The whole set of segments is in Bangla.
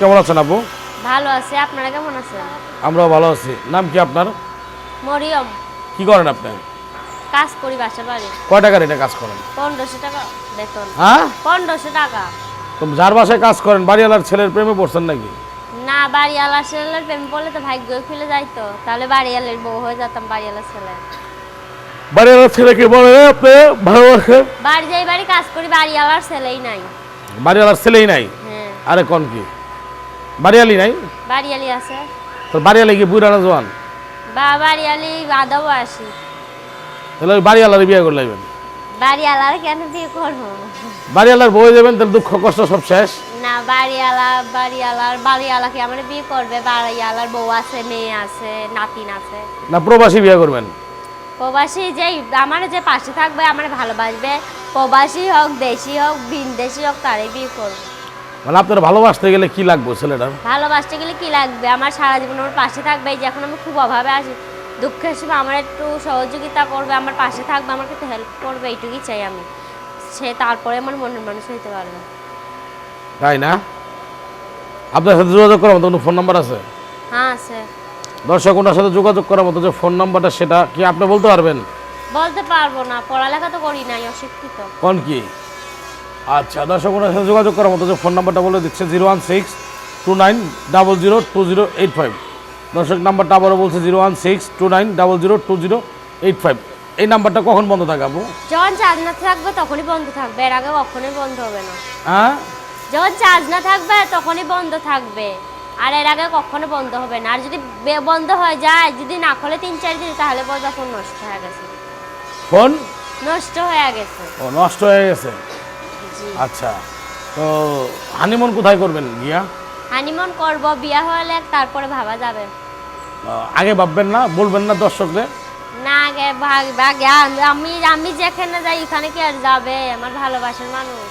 কেমন আছেন আপু? ভালো আছি, আপনারা কেমন আছেন? আমরাও ভালো আছি। নাম কি আপনার? মরিয়ম। কি করেন আপনি? কাজ করি বাসা বাড়ি। কয় টাকার এটা কাজ করেন? 1500 টাকা বেতন। হ্যাঁ, 1500 টাকা। তো যার বাসায় কাজ করেন বাড়িওয়ালার ছেলের প্রেমে পড়ছেন নাকি? না, বাড়িওয়ালার ছেলের প্রেম বলে তো ভাগ্য খুলে যাইতো, তাহলে বাড়িওয়ালার বউ হয়ে যেতাম বাড়িওয়ালার ছেলে। বাড়িওয়ালার ছেলেকে বলে আপনি ভালোবাসেন? বাড়ি যাই বাড়ি কাজ করি, বাড়িওয়ালার ছেলেই নাই। বাড়িওয়ালার ছেলেই নাই? হ্যাঁ, আরে কোন কি বাড়িওয়ালি নাই? বাড়িওয়ালি আছে। তো বাড়িওয়ালি কি বুড়া না জোয়ান? বাড়িওয়ালি আদা বয়সী। তাহলে ওই বাড়িওয়ালার বিয়ে করে লাগবেন। বাড়িওয়ালার কেন বিয়ে করবো? বাড়িওয়ালার বউ যাবেন তাহলে দুঃখ কষ্ট সব শেষ। না, বাড়িওয়ালাকে আমার বিয়ে করবে। বাড়িওয়ালার বউ আছে, মেয়ে আছে, নাতিন আছে। না প্রবাসী বিয়ে করবেন? প্রবাসী যেই আমার যে পাশে থাকবে, আমার ভালোবাসবে, প্রবাসী হোক দেশি হোক বিনদেশি হোক, তারই বিয়ে করবো। মানে আপনার ভালোবাসতে গেলে কি লাগবে ছেলেটার? ভালোবাসতে গেলে কি লাগবে? আমার সারা জীবন আমার পাশে থাকবে। এই যে এখন আমি খুব অভাবে আছি, দুঃখের সময় আমার একটু সহযোগিতা করবে, আমার পাশে থাকবে, আমাকে একটু হেল্প করবে, এইটুকুই চাই আমি। সে তারপরে আমার মনের মানুষ হইতে পারবে। তাই না? আপনার সাথে যোগাযোগ করার মতো কোনো ফোন নাম্বার আছে? হ্যাঁ আছে। দর্শক ওনার সাথে যোগাযোগ করার মতো যে ফোন নাম্বারটা সেটা কি আপনি বলতে পারবেন? বলতে পারবো না, পড়ালেখা তো করি নাই, অশিক্ষিত। কোন কি? আচ্ছা, দর্শক ওনার সাথে যোগাযোগ করার মতো যে ফোন নাম্বারটা বলে দিচ্ছে 01629002085। দর্শক নাম্বারটা আবারও বলছে 01629002085। এই নাম্বারটা কখন বন্ধ থাকে আপু? যখন চার্জ না থাকবে তখনই বন্ধ থাকবে, এর আগে কখনোই বন্ধ হবে না। হ্যাঁ, যখন চার্জ না থাকবে তখনই বন্ধ থাকবে, আর এর আগে কখনো বন্ধ হবে না। আর যদি বন্ধ হয়ে যায়, যদি না খোলে 3-4 দিন, তাহলে বলবে ফোন নষ্ট হয়ে গেছে। ফোন নষ্ট হয়ে গেছে। ও নষ্ট হয়ে গেছে। জি। আচ্ছা, তো হানিমুন কোথায় করবেন গিয়া? হানিমুন করব, বিয়া হলে তারপরে ভাবা যাবে। আগে ভাববেন না, বলবেন না দর্শকদের? না, আগে আগে আমি যেখানে যাই এখানে কি আর যাবে আমার ভালোবাসার মানুষ?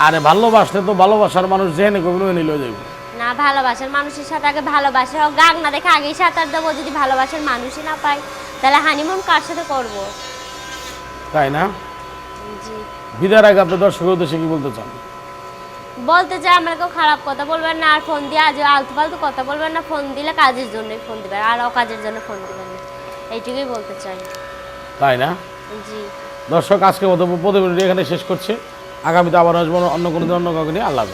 আরে ভালোবাসলে তো ভালোবাসার মানুষ যেখানে কবি নিলেও যাবে। না, ভালোবাসার মানুষের সাথে আগে ভালোবাসা হোক, গাগ না দেখে আগেই সাঁতার দেবো। যদি ভালোবাসার মানুষই না পাই, তাহলে হানিমুন কার সাথে করব? তাই না? জি। বিদায়ের আগে আপনি দর্শকের উদ্দেশ্যে কি বলতে চান? বলতে চাই, আমরা কেউ খারাপ কথা বলবেন না, আর ফোন দিয়ে আজ আলতু ফালতু কথা বলবেন না। ফোন দিলে কাজের জন্যই ফোন দিবেন, আর অকাজের জন্য ফোন দিবেন না, এইটুকুই বলতে চাই। তাই না? জি। দর্শক আজকের মতো প্রতিবেদনটি এখানে শেষ করছি। আগামীতে আবার আসবো অন্য কোনো দিন অন্য কাউকে নিয়ে। আল্লাহ হাফেজ।